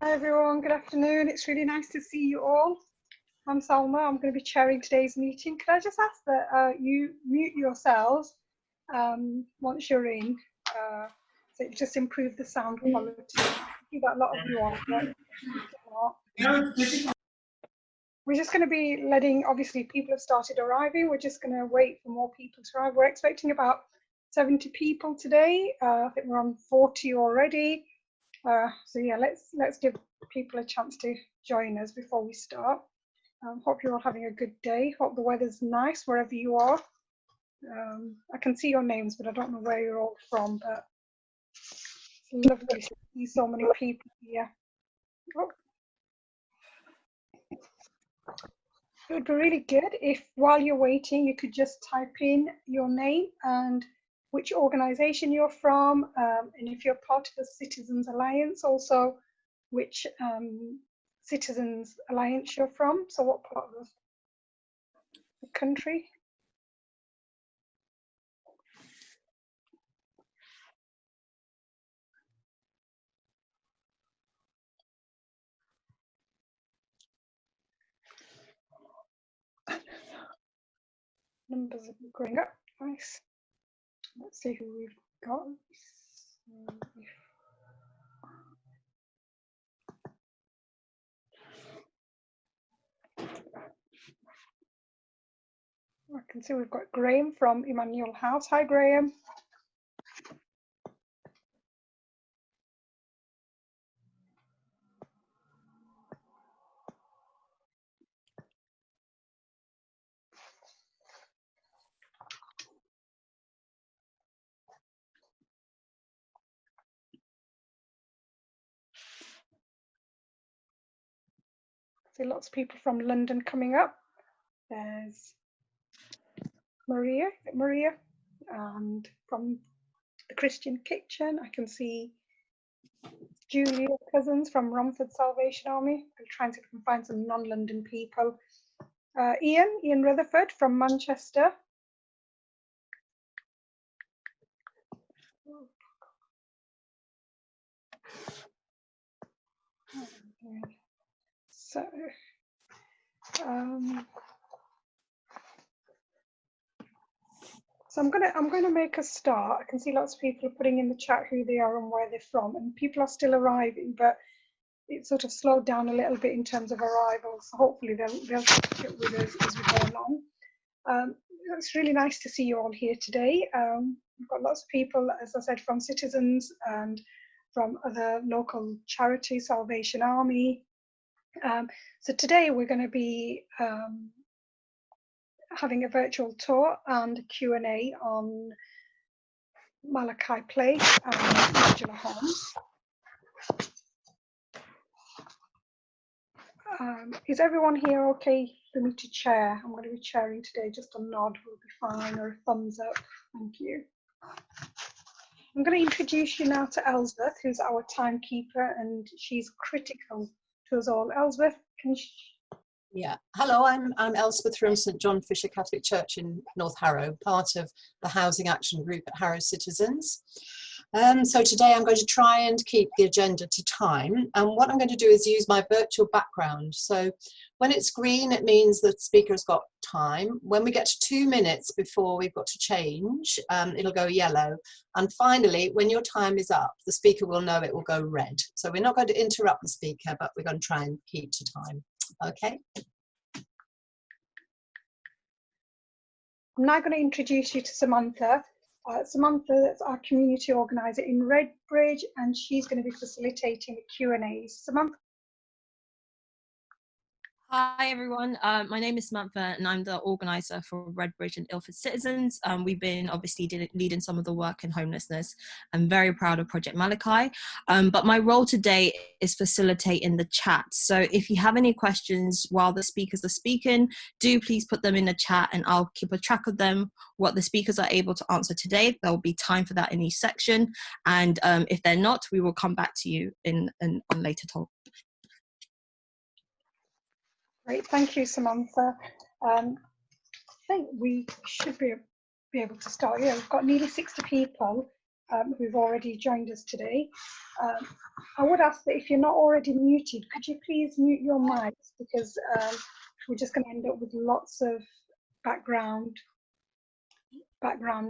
Hi everyone, good afternoon. It's really nice to see you all. I'm Salma. I'm going to be chairing today's meeting. Could I just ask that you mute yourselves once you're in, so it just improve the sound quality. I see that a lot of you are, but we're just going to be letting, obviously people have started arriving. We're just going to wait for more people to arrive. We're expecting about 70 people today. I think we're on 40 already. So yeah, let's give people a chance to join us before we start. Hope you're all having a good day. Hope the weather's nice wherever you are. I can see your names, but I don't know where you're all from. But it's lovely to see so many people here. Oh. It would be really good if, while you're waiting, you could just type in your name and which organisation you're from, and if you're part of the Citizens Alliance, also which Citizens Alliance you're from, so what part of the country. Numbers are going up, nice. Let's see who we've got. I can see we've got Graham from Emmanuel House. Hi, Graham. See lots of people from London coming up. There's Maria, and from the Christian Kitchen, I can see Julia Cousins from Romford Salvation Army. I'm trying to find some non-London people. Ian Rutherford from Manchester. So, I'm gonna make a start. I can see lots of people are putting in the chat who they are and where they're from, and people are still arriving, but it sort of slowed down a little bit in terms of arrivals. So hopefully they'll catch up with us as we go along. It's really nice to see you all here today. We've got lots of people, as I said, from Citizens and from other local charities, Salvation Army. So today we're going to be having a virtual tour and Q&A on Malachi Place and modular homes. Is everyone here okay for me to chair? I'm going to be chairing today. Just a nod will be fine, or a thumbs up. Thank you. I'm going to introduce you now to Elsbeth, who's our timekeeper, and she's critical to us all. Elsbeth, can you? Yeah. Hello, I'm Elspeth from St John Fisher Catholic Church in North Harrow, part of the Housing Action Group at Harrow Citizens. So today I'm going to try and keep the agenda to time, and what I'm going to do is use my virtual background. So when it's green, it means the speaker's got time. When we get to 2 minutes before we've got to change, it'll go yellow. And finally, when your time is up, the speaker will know it will go red. So we're not going to interrupt the speaker, but we're going to try and keep to time. Okay. I'm now going to introduce you to Samantha. Samantha is our community organizer in Redbridge, and she's going to be facilitating the Q&As. Samantha. Hi everyone, my name is Samantha and I'm the organiser for Redbridge and Ilford Citizens. We've been obviously leading some of the work in homelessness. I'm very proud of Project Malachi, but my role today is facilitating the chat. So if you have any questions while the speakers are speaking, do please put them in the chat and I'll keep a track of them, what the speakers are able to answer today. There will be time for that in each section, and if they're not, we will come back to you on later talk. Great, thank you, Samantha. I think we should be able to start. Yeah, we've got nearly 60 people. who've already joined us today. I would ask that if you're not already muted, could you please mute your mics, because we're just going to end up with lots of background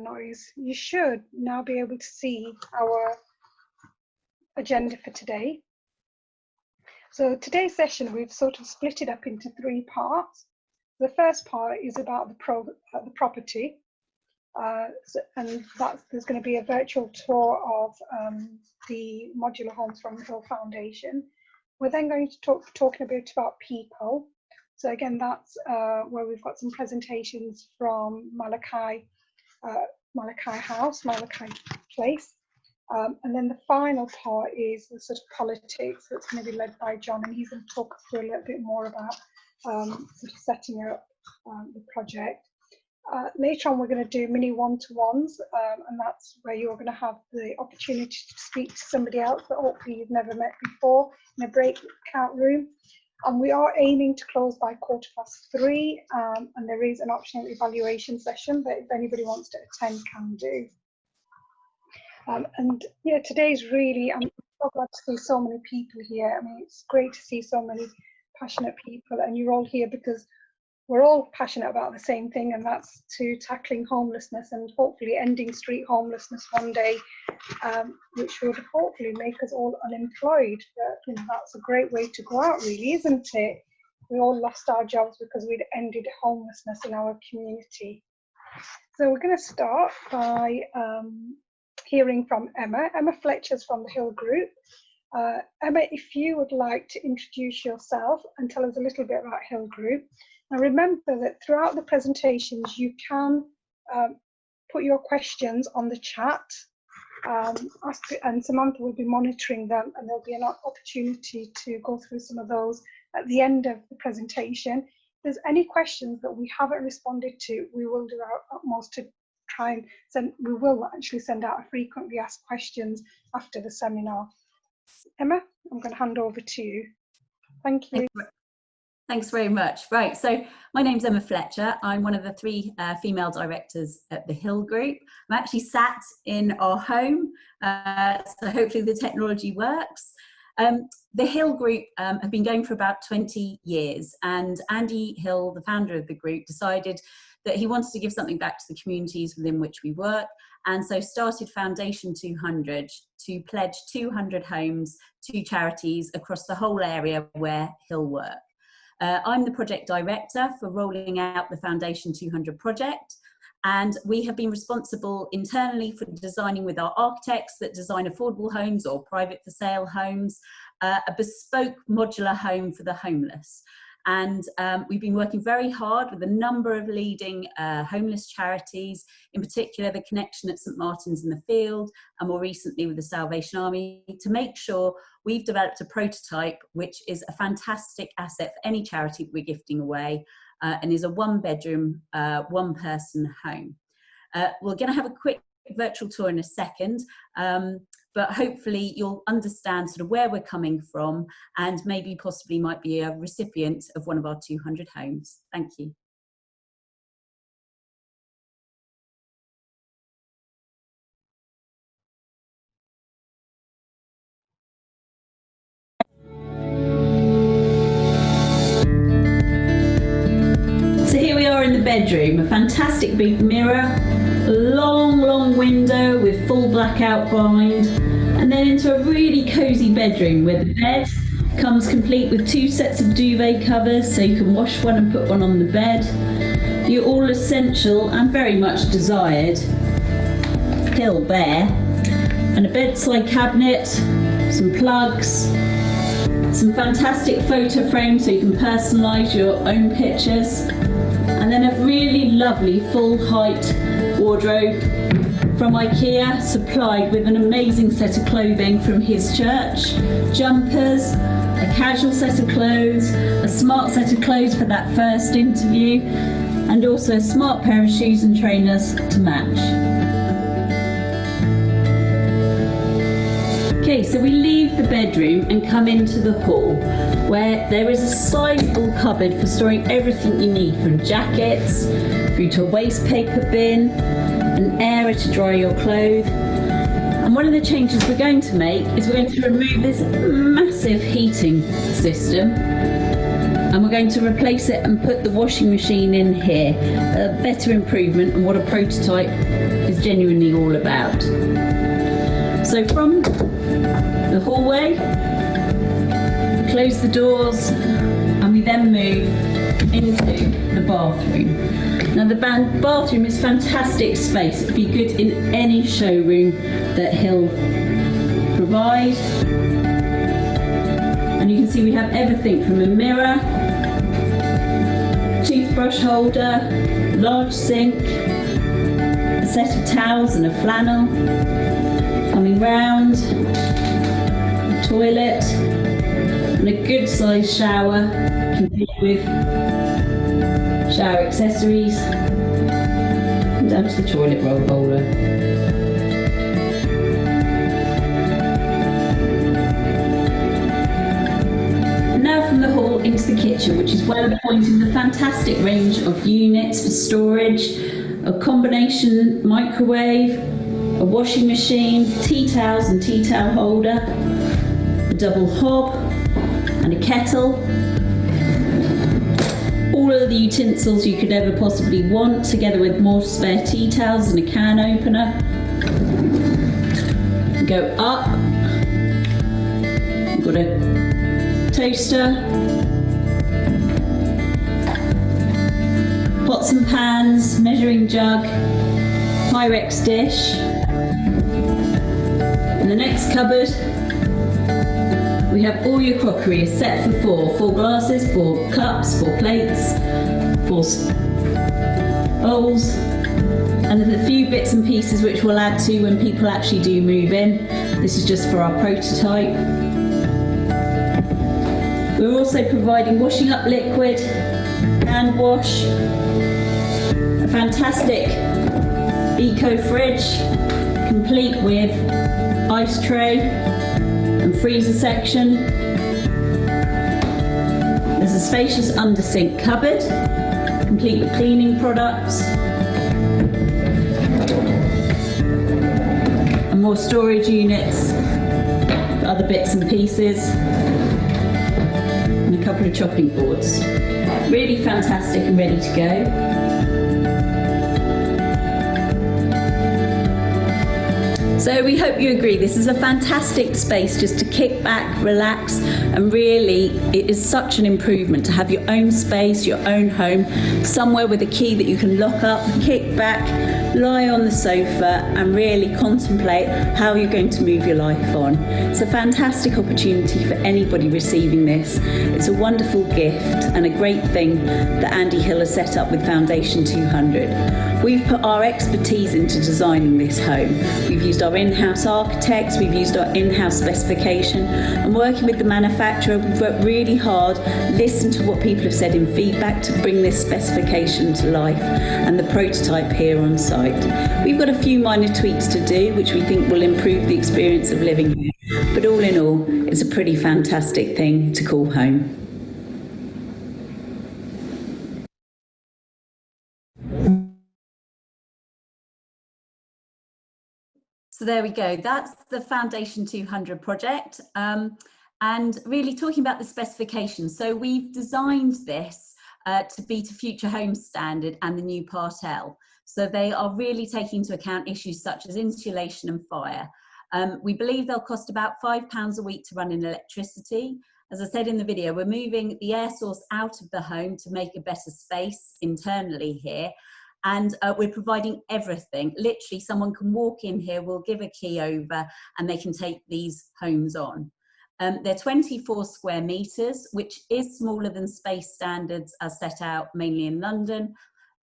noise. You should now be able to see our agenda for today. So today's session, we've sort of split it up into 3 parts. The first part is about the property, and there's going to be a virtual tour of the modular homes from the Hill Foundation. We're then going to talking a bit about people. So again, that's where we've got some presentations from Malachi Place. And then the final part is the sort of politics that's going to be led by John, and he's going to talk us through a little bit more about sort of setting up the project. Later on, we're going to do mini one-to-ones, and that's where you're going to have the opportunity to speak to somebody else that hopefully you've never met before in a breakout room. And we are aiming to close by 3:15, and there is an optional evaluation session that if anybody wants to attend can do. And yeah, today's really, I'm so glad to see so many people here. I mean, it's great to see so many passionate people, and you're all here because we're all passionate about the same thing, and that's to tackling homelessness and hopefully ending street homelessness one day, which would hopefully make us all unemployed. You know, that's a great way to go out, really, isn't it? We all lost our jobs because we'd ended homelessness in our community. So we're going to start by hearing from Emma. Emma Fletcher's from the Hill Group. Emma, if you would like to introduce yourself and tell us a little bit about Hill Group. Now remember that throughout the presentations you can put your questions on the chat, and Samantha will be monitoring them, and there'll be an opportunity to go through some of those at the end of the presentation. If there's any questions that we haven't responded to, we will do our utmost to try and we will actually send out a frequently asked questions after the seminar. Emma, I'm going to hand over to you. Thank you. Thanks very much. Right, so my name's Emma Fletcher. I'm one of the 3 female directors at the Hill Group. I'm actually sat in our home, so hopefully the technology works. The Hill Group have been going for about 20 years, and Andy Hill, the founder of the group, decided that he wanted to give something back to the communities within which we work, and so started Foundation 200 to pledge 200 homes to charities across the whole area where Hill work. I'm the project director for rolling out the Foundation 200 project, and we have been responsible internally for designing with our architects that design affordable homes or private for sale homes, a bespoke modular home for the homeless. And we've been working very hard with a number of leading homeless charities, in particular the Connection at St Martin's in the Field, and more recently with the Salvation Army, to make sure we've developed a prototype which is a fantastic asset for any charity that we're gifting away, and is a 1-bedroom, 1-person home. We're going to have a quick virtual tour in a second, but hopefully you'll understand sort of where we're coming from, and maybe possibly might be a recipient of one of our 200 homes. Thank you. So here we are in the bedroom, a fantastic big mirror, a long window with full blackout blind, and then into a really cosy bedroom where the bed comes complete with 2 sets of duvet covers, so you can wash one and put one on the bed. The all essential and very much desired Hill Bear, and a bedside cabinet, some plugs, some fantastic photo frames so you can personalise your own pictures, and then a really lovely full height wardrobe from IKEA, supplied with an amazing set of clothing from his church, jumpers, a casual set of clothes, a smart set of clothes for that first interview, and also a smart pair of shoes and trainers to match. Okay, so we leave the bedroom and come into the hall, where there is a sizable cupboard for storing everything you need, from jackets through to a waste paper bin, an area to dry your clothes, And one of the changes we're going to make is we're going to remove this massive heating system, and we're going to replace it and put the washing machine in here. A better improvement and what a prototype is genuinely all about. So from the hallway, we close the doors and we then move into the bathroom. Now the bathroom is fantastic space. It'd be good in any showroom that he'll provide. And you can see we have everything from a mirror, toothbrush holder, large sink, a set of towels and a flannel. Coming round, a toilet, and a good sized shower, complete with shower accessories, and down to the toilet roll holder. And now from the hall into the kitchen, which is well appointed with a fantastic range of units for storage, a combination microwave, a washing machine, tea towels and tea towel holder, a double hob and a kettle. All of the utensils you could ever possibly want, together with more spare tea towels and a can opener. Go up, you've got a toaster, pots and pans, measuring jug, Pyrex dish. In the next cupboard, we have all your crockery, a set for four glasses, 4 cups, 4 plates, 4 bowls, and there's a few bits and pieces which we'll add to when people actually do move in. This is just for our prototype. We're also providing washing up liquid, hand wash, a fantastic eco fridge, complete with ice tray and freezer section. There's a spacious under sink cupboard, complete with cleaning products. And more storage units, other bits and pieces, and a couple of chopping boards. Really fantastic and ready to go. So we hope you agree, this is a fantastic space just to kick back, relax, and really it is such an improvement to have your own space, your own home, somewhere with a key that you can lock up, kick back, lie on the sofa and really contemplate how you're going to move your life on. It's a fantastic opportunity for anybody receiving this. It's a wonderful gift and a great thing that Andy Hill has set up with Foundation 200. We've put our expertise into designing this home. We've used our in-house architects, we've used our in-house specification, and working with the manufacturer, we've worked really hard, listened to what people have said in feedback to bring this specification to life and the prototype here on site. We've got a few minor tweaks to do, which we think will improve the experience of living here, but all in all, it's a pretty fantastic thing to call home. So there we go, that's the Foundation 200 project, and really talking about the specifications. So we've designed this to be to Future Homes Standard and the new Part L. So they are really taking into account issues such as insulation and fire. We believe they'll cost about £5 a week to run in electricity. As I said in the video, we're moving the air source out of the home to make a better space internally here. And we're providing everything. Literally, someone can walk in here, we'll give a key over, and they can take these homes on. They're 24 square metres, which is smaller than space standards as set out mainly in London.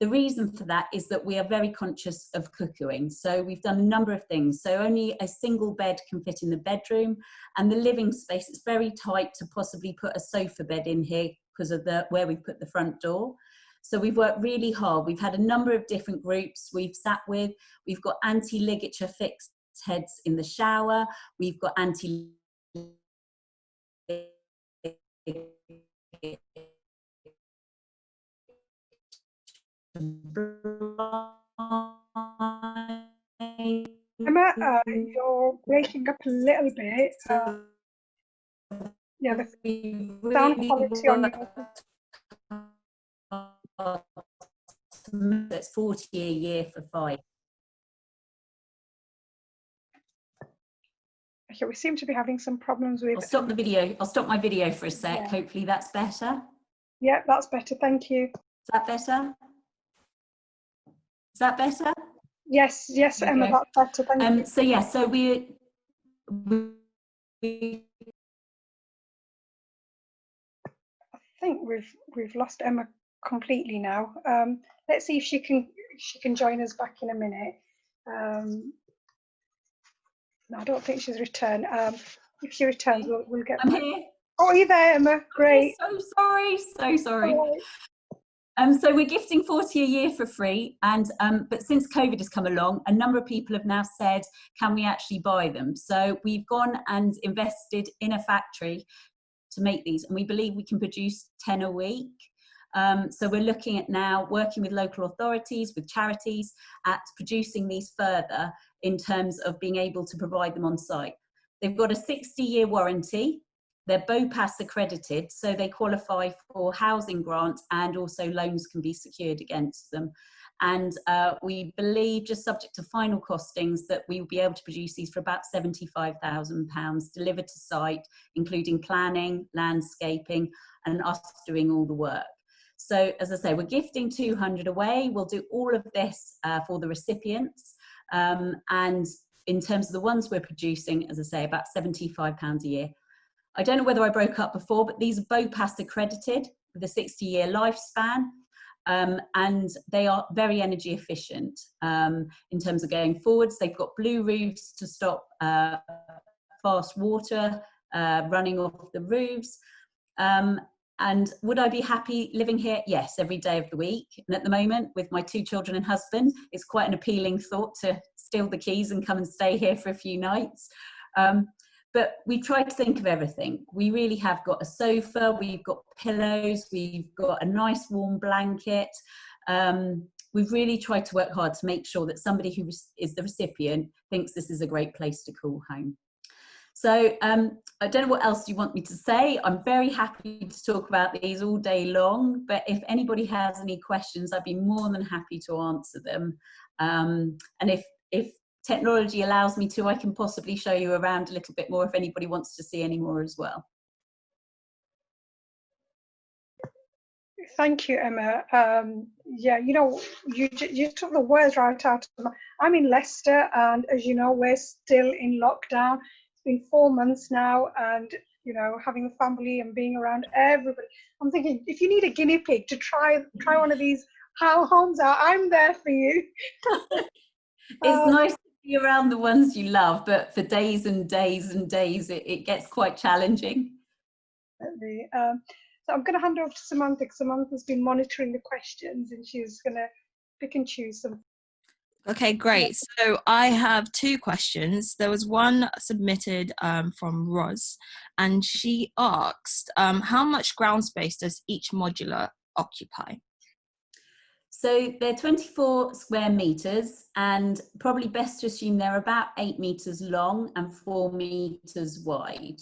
The reason for that is that we are very conscious of cuckooing. So we've done a number of things. So only a single bed can fit in the bedroom, and the living space is very tight to possibly put a sofa bed in here because of where we put the front door. So we've worked really hard. We've had a number of different groups we've sat with. We've got anti-ligature fixed heads in the shower. We've got anti Emma, you're breaking up a little bit. Yeah, the sound quality on your... That's 40 a year for 5. Okay, we seem to be having some problems with... I'll stop the video. I'll stop my video for a sec. Yeah. Hopefully that's better. Yeah, that's better. Thank you. Is that better? Is that better? Yes, yes, Emma, Okay. that's better. Thank you. So yeah, so we I think we've lost Emma completely now. Let's see if she can join us back in a minute. No, I don't think she's returned. If she returns, we'll get. I'm here. Oh, are you there, Emma? Great. So sorry. So we're gifting 40 a year for free, and but since COVID has come along, a number of people have now said, can we actually buy them? So we've gone and invested in a factory to make these, and we believe we can produce 10 a week. So we're looking at now working with local authorities, with charities, at producing these further in terms of being able to provide them on site. They've got a 60-year warranty. They're BOPAS accredited, so they qualify for housing grants, and also loans can be secured against them. And we believe, just subject to final costings, that we will be able to produce these for about £75,000 delivered to site, including planning, landscaping, and us doing all the work. So as I say, we're gifting 200 away. We'll do all of this for the recipients. And in terms of the ones we're producing, as I say, about £75 a year. I don't know whether I broke up before, but these are BOPAS accredited with a 60-year lifespan. And they are very energy efficient in terms of going forwards. They've got blue roofs to stop fast water running off the roofs. And would I be happy living here? Yes, every day of the week. And at the moment, with my 2 children and husband, it's quite an appealing thought to steal the keys and come and stay here for a few nights. But we try to think of everything. We really have got a sofa, we've got pillows, we've got a nice warm blanket. We've really tried to work hard to make sure that somebody who is the recipient thinks this is a great place to call home. So I don't know what else you want me to say. I'm very happy to talk about these all day long, but if anybody has any questions, I'd be more than happy to answer them. And if technology allows me to, I can possibly show you around a little bit more if anybody wants to see any more as well. Thank you, Emma. Yeah, you know, you took the words right out of my... I'm in Leicester, and as you know, we're still in lockdown. It's been 4 months now, and you know, having a family and being around everybody. I'm thinking, if you need a guinea pig to try one of these homes out, I'm there for you. It's nice to be around the ones you love, but for days and days and days, it gets quite challenging. So I'm going to hand over to Samantha, because Samantha's been monitoring the questions and she's going to pick and choose some. Okay, great. So I have 2 questions. There was one submitted from Roz, and she asked, how much ground space does each modular occupy? So they're 24 square meters, and probably best to assume they're about 8 meters long and 4 meters wide.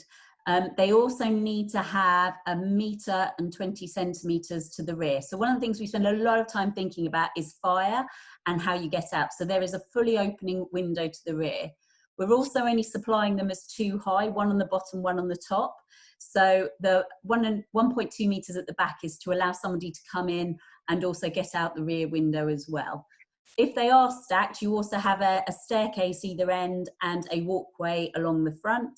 They also need to have 1 meter and 20 centimeters to the rear. So one of the things we spend a lot of time thinking about is fire and how you get out. So there is a fully opening window to the rear. We're also only supplying them as 2 high, 1 on the bottom, 1 on the top. So the 1.2 meters at the back is to allow somebody to come in and also get out the rear window as well. If they are stacked, you also have a staircase either end and a walkway along the front.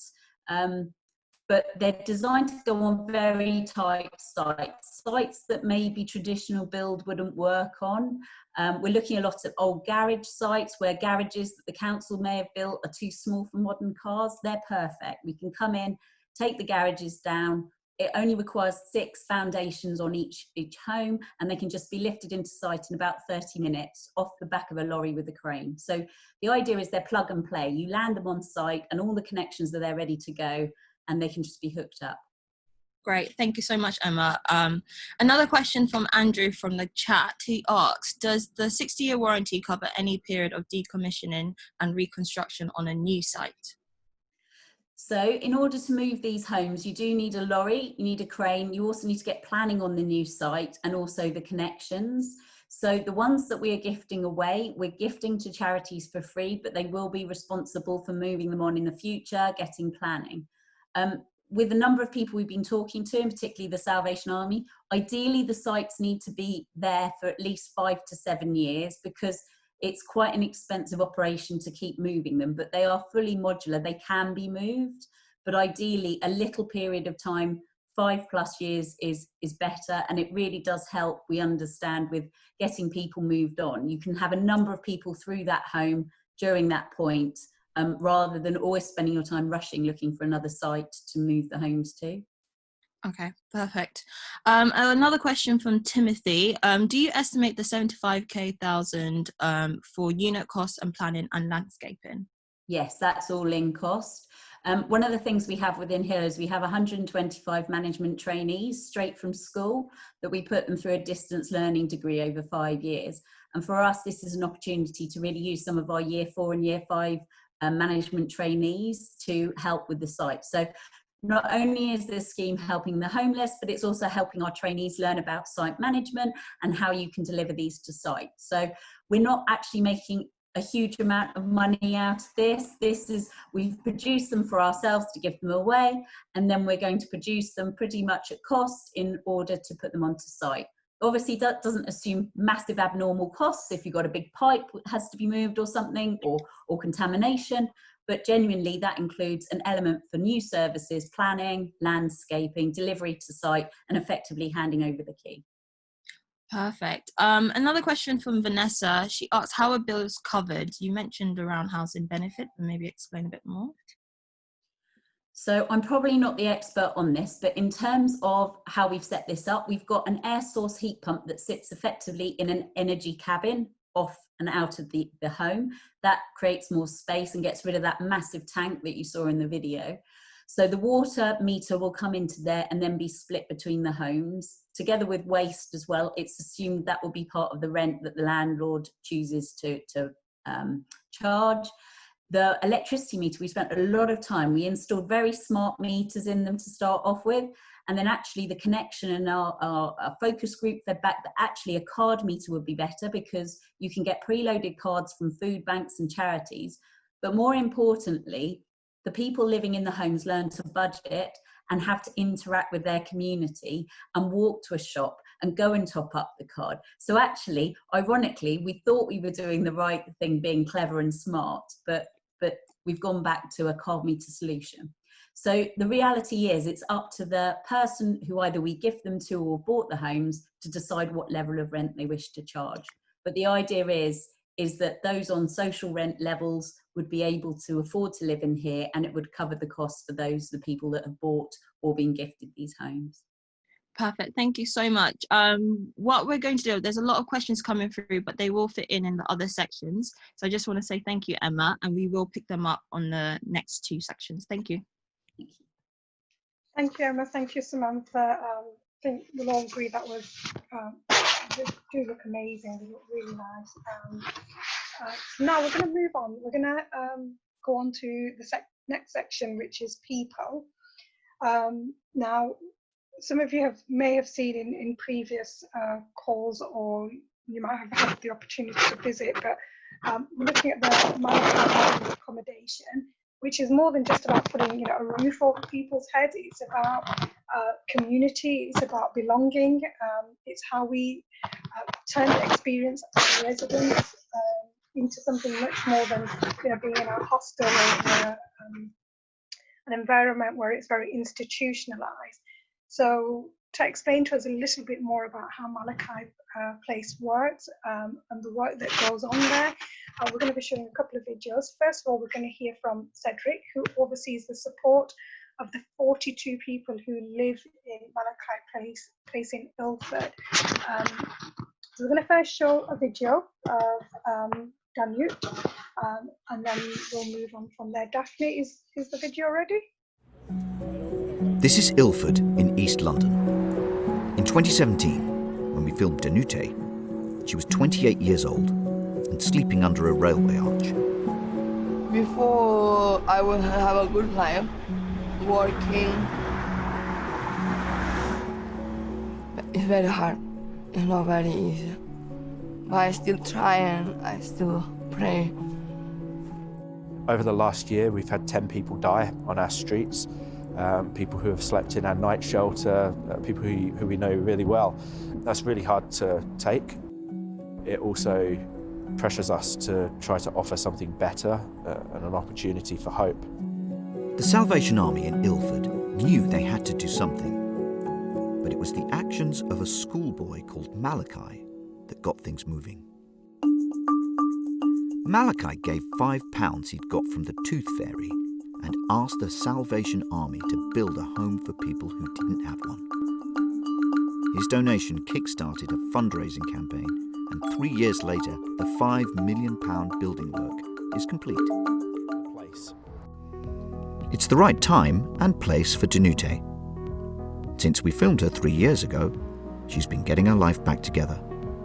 But they're designed to go on very tight sites that maybe traditional build wouldn't work on. We're looking a lot at old garage sites where garages that the council may have built are too small for modern cars. They're perfect. We can come in, take the garages down. It only requires 6 foundations on each home, and they can just be lifted into site in about 30 minutes off the back of a lorry with a crane. So the idea is they're plug and play. You land them on site and all the connections are there ready to go, and they can just be hooked up. Great, thank you so much, Emma. Another question from Andrew from the chat. He asks, does the 60-year warranty cover any period of decommissioning and reconstruction on a new site? So in order to move these homes, you do need a lorry, you need a crane, you also need to get planning on the new site and also the connections. So the ones that we are gifting away, we're gifting to charities for free, but they will be responsible for moving them on in the future, getting planning. With the number of people we've been talking to, and particularly the Salvation Army, ideally the sites need to be there for at least 5 to 7 years, because it's quite an expensive operation to keep moving them, but they are fully modular. They can be moved, but ideally a little period of time, 5+ years is better. And it really does help, we understand, with getting people moved on. You can have a number of people through that home during that point, rather than always spending your time rushing looking for another site to move the homes to. Okay, perfect. Another question from Timothy. Do you estimate the 75,000 for unit costs and planning and landscaping? Yes, that's all in cost. One of the things we have within here is we have 125 management trainees straight from school that we put them through a distance learning degree over 5 years. And for us, this is an opportunity to really use some of our year 4 and year 5 management trainees to help with the site. So not only is this scheme helping the homeless, but it's also helping our trainees learn about site management and how you can deliver these to site. So we're not actually making a huge amount of money out of this. We've produced them for ourselves to give them away, and then we're going to produce them pretty much at cost in order to put them onto site. Obviously, that doesn't assume massive abnormal costs if you've got a big pipe that has to be moved or something, or contamination, but genuinely that includes an element for new services, planning, landscaping, delivery to site, and effectively handing over the key. Perfect. Another question from Vanessa. She asks, how are bills covered? You mentioned around housing benefit, but maybe explain a bit more. So I'm probably not the expert on this, but in terms of how we've set this up, we've got an air source heat pump that sits effectively in an energy cabin off and out of the home. That creates more space and gets rid of that massive tank that you saw in the video. So the water meter will come into there and then be split between the homes, together with waste as well. It's assumed that will be part of the rent that the landlord chooses to charge. The electricity meter, we spent a lot of time. We installed very smart meters in them to start off with. And then actually the connection and our focus group fed back that actually a card meter would be better, because you can get preloaded cards from food banks and charities. But more importantly, the people living in the homes learn to budget and have to interact with their community and walk to a shop and go and top up the card. So actually, ironically, we thought we were doing the right thing, being clever and smart, but we've gone back to a card meter solution. So the reality is it's up to the person who either we gift them to or bought the homes to decide what level of rent they wish to charge. But the idea is that those on social rent levels would be able to afford to live in here, and it would cover the costs for the people that have bought or been gifted these homes. Perfect. Thank you so much. What we're going to do, there's a lot of questions coming through, but they will fit in the other sections. So I just want to say thank you, Emma, and we will pick them up on the next 2 sections. Thank you. Thank you, Emma. Thank you, Samantha. I think we'll all agree that was do look amazing. They look really nice. So now we're going to move on. We're going to go on to the next section, which is people. Now, some of you may have seen in previous calls, or you might have had the opportunity to visit, but looking at the Malachi accommodation, which is more than just about putting a roof over people's heads. It's about community, it's about belonging, it's how we turn the experience of residents into something much more than being in a hostel or an environment where it's very institutionalized. So to explain to us a little bit more about how Malachi Place works and the work that goes on there, we're going to be showing a couple of videos. First of all, we're going to hear from Cedric, who oversees the support of the 42 people who live in Malachi Place in Ilford. So we're going to first show a video of Danu, and then we'll move on from there. Daphne, is the video ready? This is Ilford in East East London. In 2017, when we filmed Danute, she was 28 years old and sleeping under a railway arch. Before I will have a good life, working. It's very hard. It's not very easy. But I still try and I still pray. Over the last year, we've had 10 people die on our streets, people who have slept in our night shelter, people who we know really well. That's really hard to take. It also pressures us to try to offer something better and an opportunity for hope. The Salvation Army in Ilford knew they had to do something, but it was the actions of a schoolboy called Malachi that got things moving. Malachi gave £5 he'd got from the Tooth Fairy and asked the Salvation Army to build a home for people who didn't have one. His donation kick-started a fundraising campaign, and 3 years later, the £5 million building work is complete. It's the right time and place for Danute. Since we filmed her 3 years ago, she's been getting her life back together,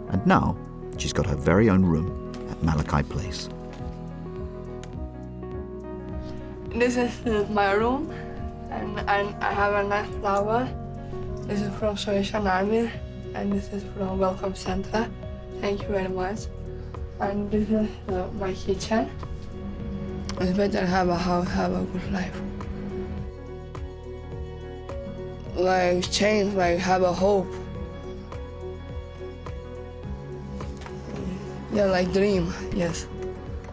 and now she's got her very own room at Malachi Place. This is my room, and I have a nice flower. This is from Salvation Army, and this is from Welcome Center. Thank you very much. And this is my kitchen. It's better to have a house, have a good life. Like change, like have a hope. Yeah, like dream, yes.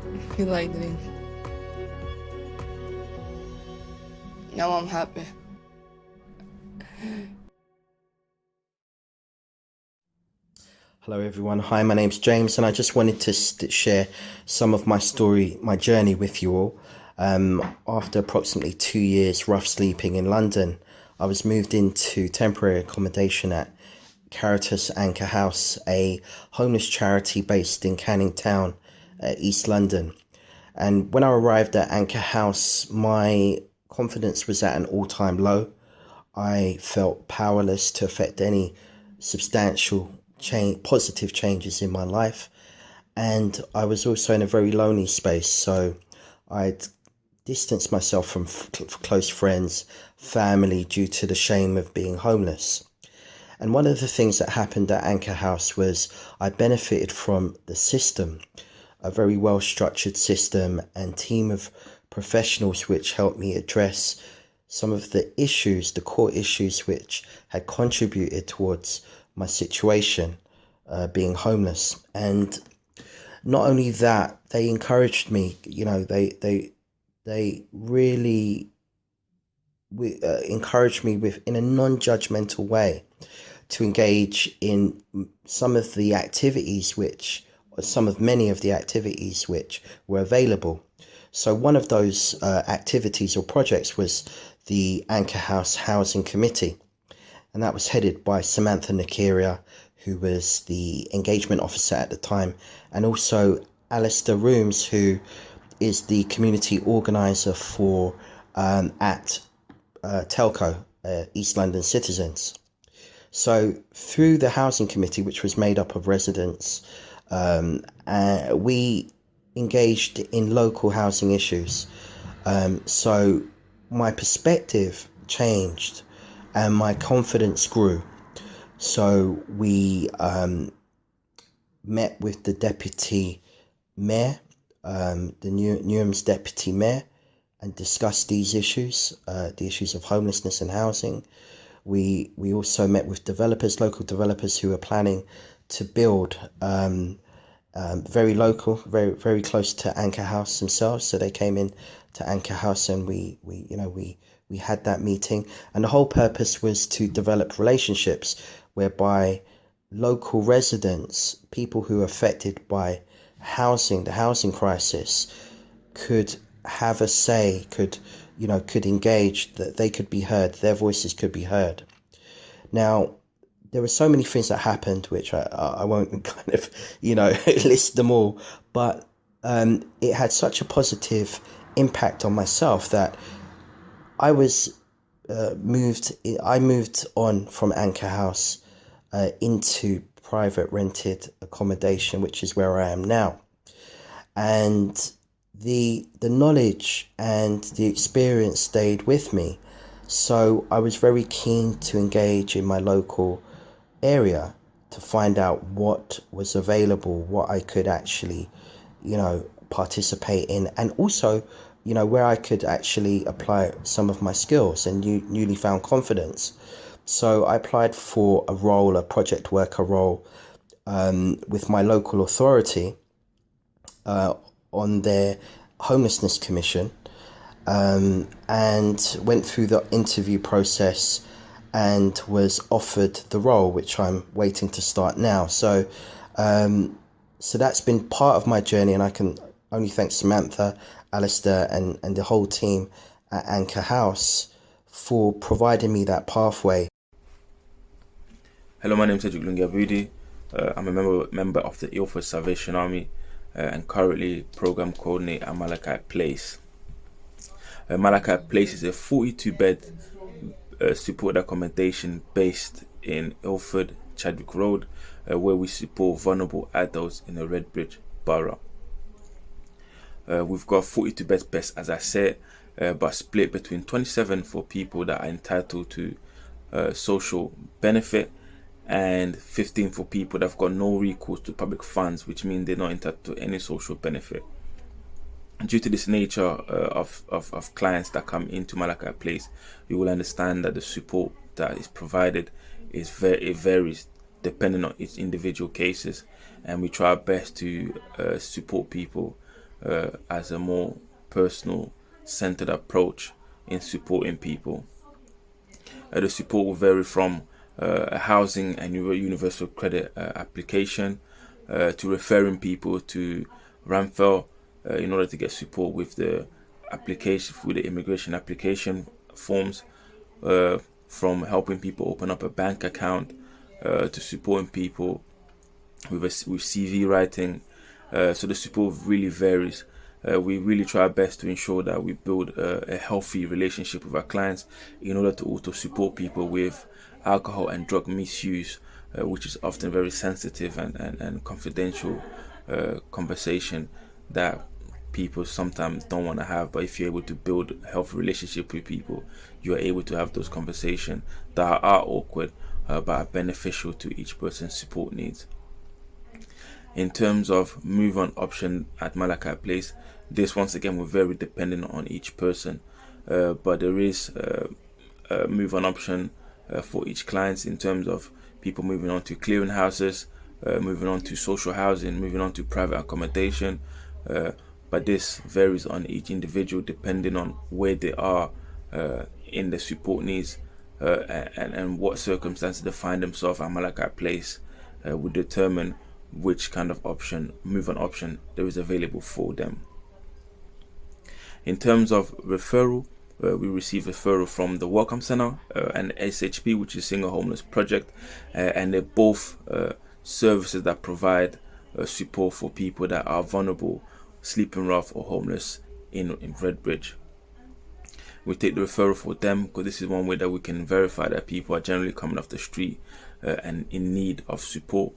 I feel like dream. Now I'm happy. Hello everyone, hi, my name's James, and I just wanted to share some of my story, my journey with you all. After approximately 2 years rough sleeping in London, I was moved into temporary accommodation at Caritas Anchor House, a homeless charity based in Canning Town, East London. And when I arrived at Anchor House, my confidence was at an all-time low. I felt powerless to affect any substantial positive changes in my life, and I was also in a very lonely space, so I'd distanced myself from close friends, family, due to the shame of being homeless. And one of the things that happened at Anchor House was I benefited from the system, a very well structured system and team of professionals which helped me address some of the issues, the core issues which had contributed towards my situation, being homeless. And not only that, they encouraged me, they really encouraged me in a non-judgmental way to engage in some of many of the activities which were available. So one of those activities or projects was the Anchor House Housing Committee, and that was headed by Samantha Nakaria, who was the engagement officer at the time, and also Alistair Rooms, who is the community organizer for at Telco, East London Citizens. So through the housing committee, which was made up of residents, we engaged in local housing issues. So my perspective changed and my confidence grew. So we met with the deputy mayor, the Newham's deputy mayor, and discussed these issues, the issues of homelessness and housing. We also met with developers, local developers who are planning to build very local, very close to Anchor House themselves. So they came in to Anchor House, and we had that meeting, and the whole purpose was to develop relationships whereby local residents, people who are affected by the housing crisis, could have a say, could engage, that they could be heard, their voices could be heard. Now, there were so many things that happened, which I won't kind of, list them all, but it had such a positive impact on myself that I was I moved on from Anchor House into private rented accommodation, which is where I am now. And the knowledge and the experience stayed with me. So I was very keen to engage in my local area to find out what was available, what I could actually, participate in, and also, where I could actually apply some of my skills and newly found confidence. So I applied for a project worker role, with my local authority, on their homelessness commission, and went through the interview process and was offered the role, which I'm waiting to start now. So that's been part of my journey, and I can only thank Samantha, Alistair, and the whole team at Anchor House for providing me that pathway. Hello, my name is Cedric Lungiabudi. I'm a member of the Ilford Salvation Army and currently program coordinator at Malachi Place. Malachi Place is a 42-bed supported accommodation based in Ilford, Chadwick Road, where we support vulnerable adults in the Redbridge borough. We've got 42 beds, as I said, but split between 27 for people that are entitled to social benefit and 15 for people that have got no recourse to public funds, which means they're not entitled to any social benefit. Due to this nature of clients that come into Malachi Place, you will understand that the support that is provided it varies depending on its individual cases, and we try our best to support people as a more personal centered approach in supporting people. The support will vary from a housing and universal credit application to referring people to Ramphel in order to get support with the application, with the immigration application forms, from helping people open up a bank account to supporting people with CV writing. So the support really varies. We really try our best to ensure that we build a healthy relationship with our clients in order to also support people with alcohol and drug misuse, which is often very sensitive and confidential conversation that people sometimes don't want to have. But if you're able to build a healthy relationship with people, you are able to have those conversations that are awkward but are beneficial to each person's support needs. In terms of move on option at Malachi Place, this once again will vary depending on each person, but there is a move on option for each client in terms of people moving on to clearing houses, moving on to social housing, moving on to private accommodation, but this varies on each individual depending on where they are in the support needs and what circumstances they find themselves at Malachi Place will determine which kind of option, move on option, there is available for them. In terms of referral, we receive referral from the Welcome Center and SHP, which is Single Homeless Project, and they're both services that provide support for people that are vulnerable, sleeping rough or homeless in Redbridge. We take the referral for them because this is one way that we can verify that people are generally coming off the street and in need of support.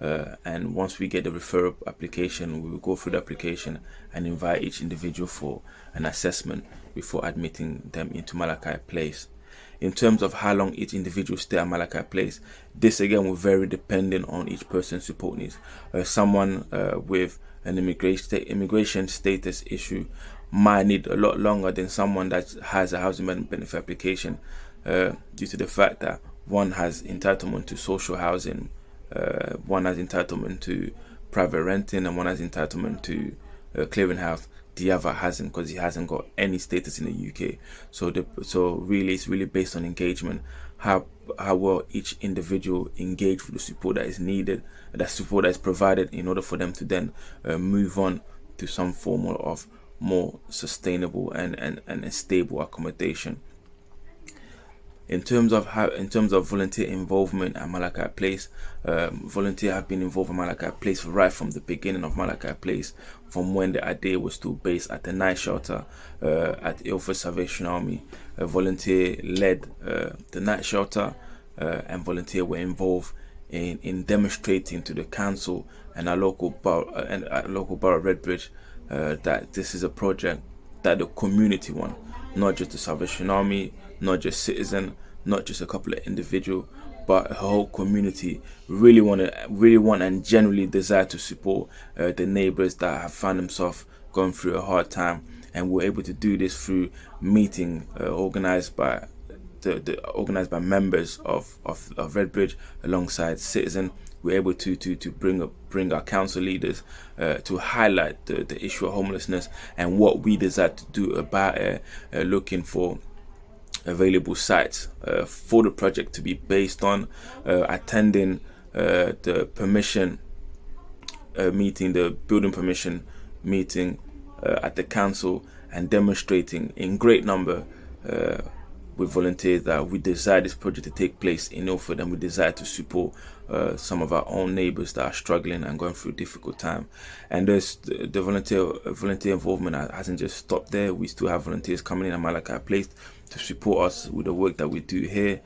And once we get the referral application, we will go through the application and invite each individual for an assessment before admitting them into Malachi Place. In terms of how long each individual stay at Malachi Place, this again will vary depending on each person's support needs. Someone with an immigration status issue might need a lot longer than someone that has a housing benefit application, due to the fact that one has entitlement to social housing, one has entitlement to private renting, and one has entitlement to clearing house. The other hasn't, because he hasn't got any status in the UK. So really, it's really based on engagement, how well each individual engage with the support that is needed, that support that is provided in order for them to then move on to some form of more sustainable and stable accommodation. In terms of volunteer involvement at Malachi Place, volunteers have been involved in Malachi Place right from the beginning of Malachi Place, from when the idea was still based at the night shelter at Ilford Salvation Army. A volunteer led the night shelter, and volunteers were involved in demonstrating to the council and our local borough of Redbridge that this is a project that the community want, not just the Salvation Army, not just citizen, not just a couple of individuals, but a whole community really want and genuinely desire to support the neighbors that have found themselves going through a hard time. And we're able to do this through meeting organized by members of Redbridge alongside citizen. We're able to bring our council leaders to highlight the issue of homelessness and what we desire to do about it, looking for available sites for the project to be based on, attending the permission meeting, the building permission meeting at the council, and demonstrating in great number with volunteers that we desire this project to take place in Ilford, and we desire to support some of our own neighbours that are struggling and going through a difficult time. And there's the volunteer involvement hasn't just stopped there. We still have volunteers coming in at Malachi Place to support us with the work that we do here,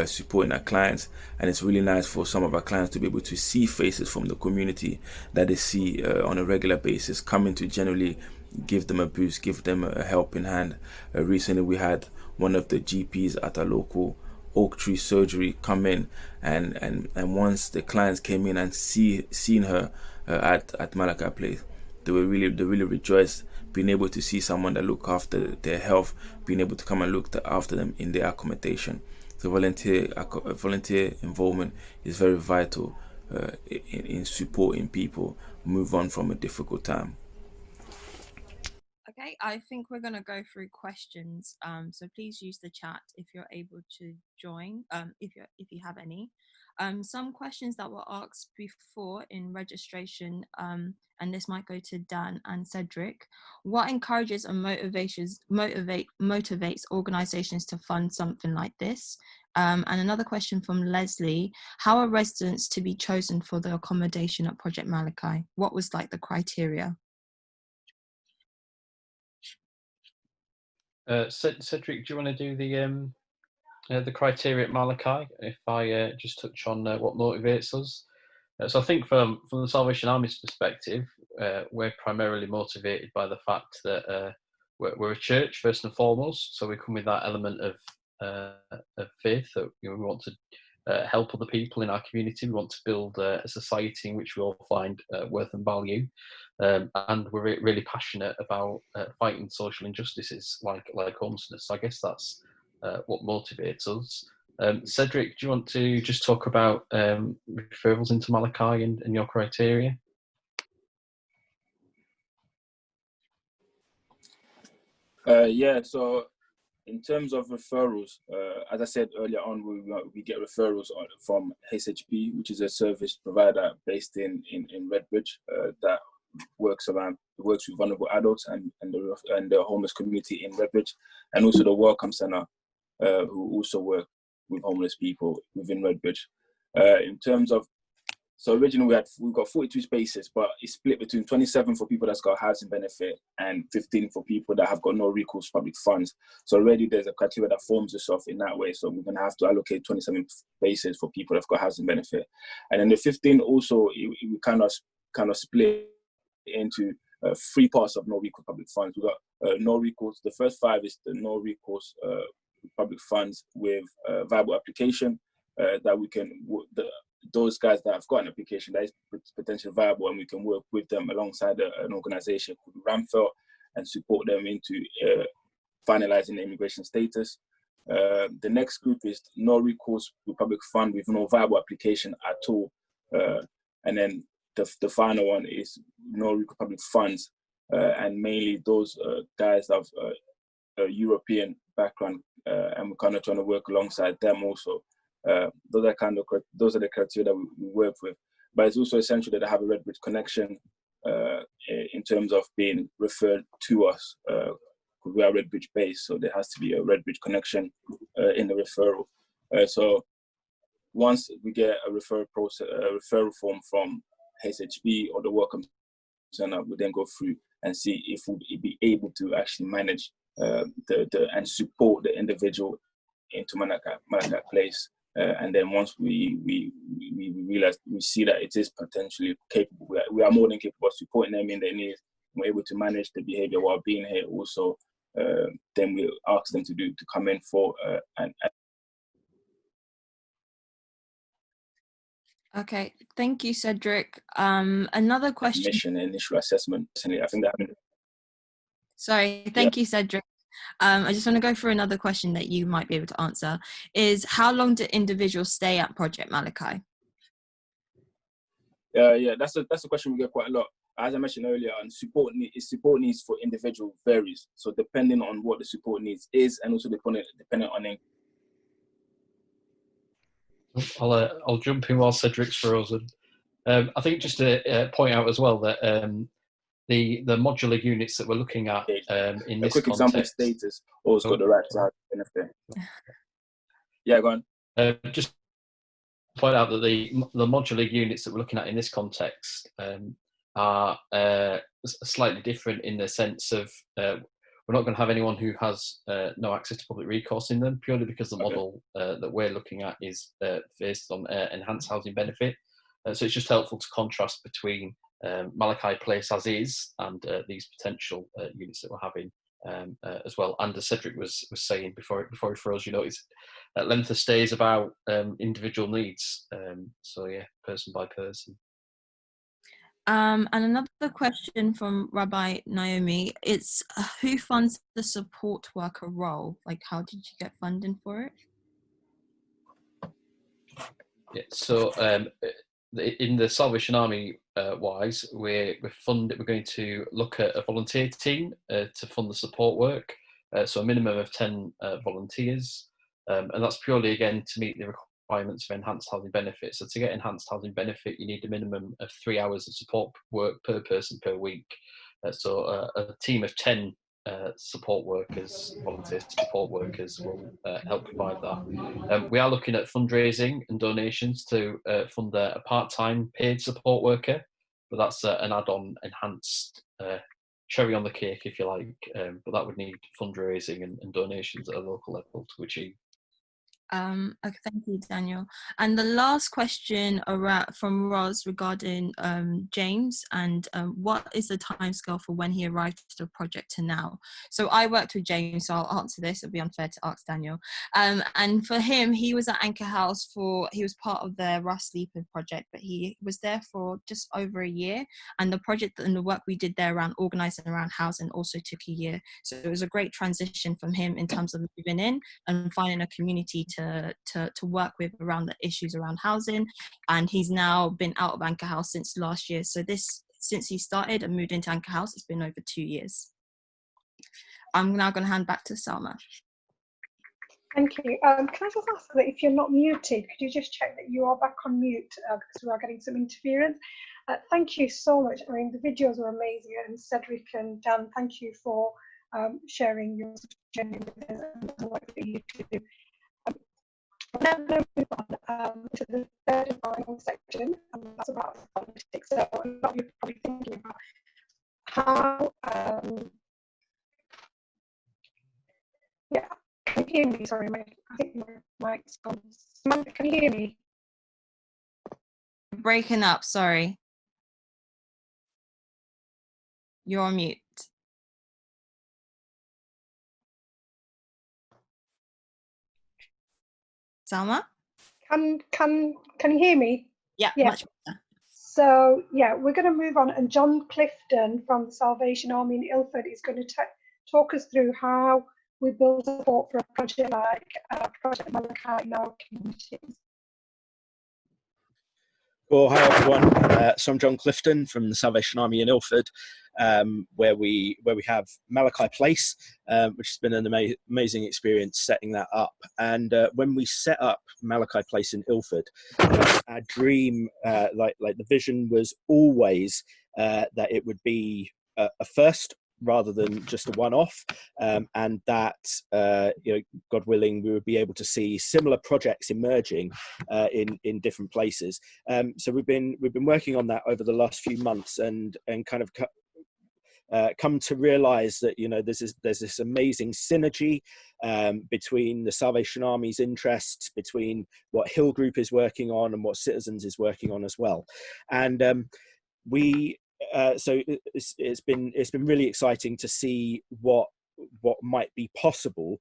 supporting our clients. And it's really nice for some of our clients to be able to see faces from the community that they see on a regular basis, coming to generally give them a boost, give them a helping hand. Recently we had one of the GPs at our local Oak Tree Surgery come in, and once the clients came in and seen her at Malachi Place, they really rejoiced, being able to see someone that look after their health, being able to come and look after them in their accommodation. So volunteer involvement is very vital in supporting people move on from a difficult time. Okay, I think we're going to go through questions. So please use the chat if you're able to join, if you have any. Some questions that were asked before in registration, and this might go to Dan and Cedric. What encourages and motivates organisations to fund something like this? And another question from Leslie: how are residents to be chosen for the accommodation at Project Malachi? What was like the criteria? Cedric, do you want to do the criteria at Malachi? If I just touch on what motivates us. So I think from the Salvation Army's perspective, we're primarily motivated by the fact that we're a church first and foremost. So we come with that element of faith that we want to help other people in our community. We want to build a society in which we all find worth and value. And we're really passionate about fighting social injustices like homelessness. So I guess that's what motivates us. Cedric, do you want to just talk about referrals into Malachi and your criteria? Yeah, so in terms of referrals, as I said earlier on, we get referrals from HHP, which is a service provider based in Redbridge that works with vulnerable adults and the homeless community in Redbridge, and also the Welcome Centre, who also work with homeless people within Redbridge. In terms of, so originally we've got 42 spaces, but it's split between 27 for people that's got housing benefit and 15 for people that have got no recourse public funds. So already there's a criteria that forms itself in that way. So we're going to have to allocate 27 spaces for people that've got housing benefit, and then the 15 also we kind of split into 3 parts of no recourse public funds. We've got no recourse. The first 5 is the no recourse public funds with viable application that we can those guys that have got an application that is potentially viable, and we can work with them alongside an organisation called Ramfelt and support them into finalising the immigration status. The next group is no recourse with public fund with no viable application at all, and then the final one is no recourse public funds, and mainly those guys have a European background, and we're kind of trying to work alongside them also. Those are the criteria that we work with. But it's also essential that they have a Redbridge connection in terms of being referred to us, because we are Redbridge based, so there has to be a Redbridge connection in the referral. So once we get a referral form from HHB or the Welcome Centre, we then go through and see if we'll be able to actually manage and support the individual into Malachi Place. And then once we realize, we see that it is potentially capable, we are more than capable of supporting them in their needs. We're able to manage the behaviour while being here also. Then we ask them to come in for an. Okay, thank you, Cedric. Another question. Mission initial assessment. I think that. Sorry, thank you, Cedric. I just want to go through another question that you might be able to answer. Is how long do individuals stay at Project Malachi? Yeah, that's a question we get quite a lot. As I mentioned earlier, and support needs for individual varies. So depending on what the support needs is, and also depending on it. I'll jump in while Cedric's frozen. I think just to point out as well that the modular units that we're looking at in this quick context. Example, status always got the right to have benefit. Yeah, go on. Just point out that the modular units that we're looking at in this context are slightly different in the sense of we're not going to have anyone who has no access to public recourse in them, purely because the model that we're looking at is based on enhanced housing benefit. So it's just helpful to contrast between Malachi Place as is and these potential units that we're having as well. And as Cedric was saying before he froze, his length of stay is about individual needs. So yeah, person by person. And another question from Rabbi Naomi, it's who funds the support worker role? Like, how did you get funding for it? Yeah, so in the Salvation Army wise, we're going to look at a volunteer team to fund the support work. So a minimum of 10 volunteers. And that's purely, again, to meet the requirements of enhanced housing benefit. So to get enhanced housing benefit, you need a minimum of 3 hours of support work per person per week. So a team of 10 support workers, volunteer support workers will help provide that. We are looking at fundraising and donations to fund a part-time paid support worker, but that's an add-on enhanced cherry on the cake, if you like, but that would need fundraising and donations at a local level to achieve. Okay, thank you, Daniel. And the last question from Roz regarding James and what is the timescale for when he arrived to the project to now? So I worked with James, so I'll answer this. It'll be unfair to ask Daniel. And for him, he was at Anchor House he was part of the Russ Sleeping project, but he was there for just over a year. And the project and the work we did there around organising around housing also took a year. So it was a great transition from him in terms of moving in and finding a community to work with around the issues around housing. And he's now been out of Anchor House since last year. So since he started and moved into Anchor House, it's been over 2 years. I'm now going to hand back to Salma. Thank you. Can I just ask that if you're not muted, could you just check that you are back on mute because we are getting some interference? Thank you so much. I mean, the videos were amazing, and Cedric and Dan, thank you for sharing your journey with us and the work that you do. Now we're going to move on to the third and final section, and that's about politics. So a lot of you are probably thinking about how, can you hear me? Sorry, I think my mic's gone. Samantha, can you hear me? Breaking up, sorry. You're on mute. Salma? Can you hear me? Yeah, yes. Much better. So yeah, we're going to move on, and John Clifton from the Salvation Army in Ilford is going to talk us through how we build support for a project like Project Malachi in our communities. Well, hi everyone. So I'm John Clifton from the Salvation Army in Ilford, where we have Malachi Place, which has been an amazing experience setting that up. And when we set up Malachi Place in Ilford, our dream, like the vision, was always that it would be a first rather than just a one-off, and that God willing, we would be able to see similar projects emerging in different places. So we've been working on that over the last few months, and kind of come to realize that there's this amazing synergy between the Salvation Army's interests, between what Hill Group is working on and what Citizens is working on as well. And so it's been really exciting to see what might be possible,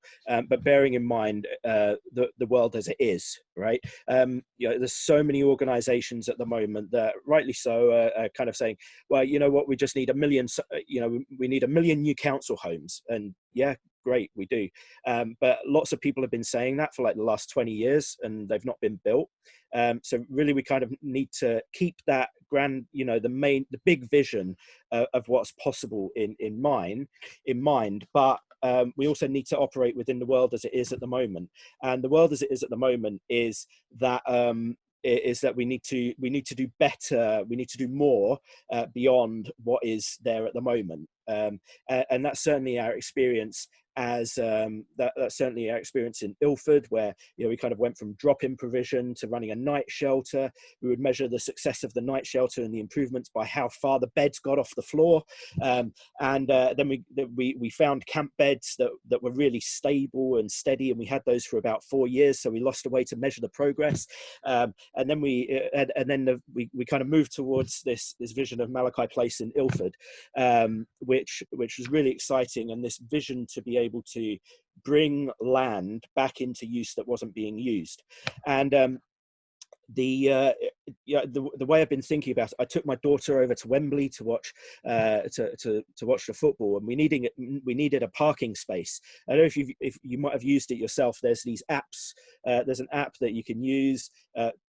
but bearing in mind the world as it is, right? There's so many organizations at the moment that, rightly so, are kind of saying, well, you know what, we just need 1 million, we need 1 million new council homes. And yeah, great, we do. But lots of people have been saying that for like the last 20 years and they've not been built. So really we kind of need to keep that grand, the big vision of what's possible in mind, but we also need to operate within the world as it is at the moment. And the world as it is at the moment is that we need to do better, we need to do more beyond what is there at the moment. And that's certainly our experience that's certainly our experience in Ilford, where we kind of went from drop-in provision to running a night shelter. We would measure the success of the night shelter and the improvements by how far the beds got off the floor, and then we found camp beds that were really stable and steady, and we had those for about 4 years. So we lost a way to measure the progress, and then we kind of moved towards this vision of Malachi Place in Ilford, which was really exciting, and this vision to be able to bring land back into use that wasn't being used. And the way I've been thinking about it, I took my daughter over to Wembley to watch to watch the football, and we needed a parking space. I don't know if you might have used it yourself. There's these apps. There's an app that you can use.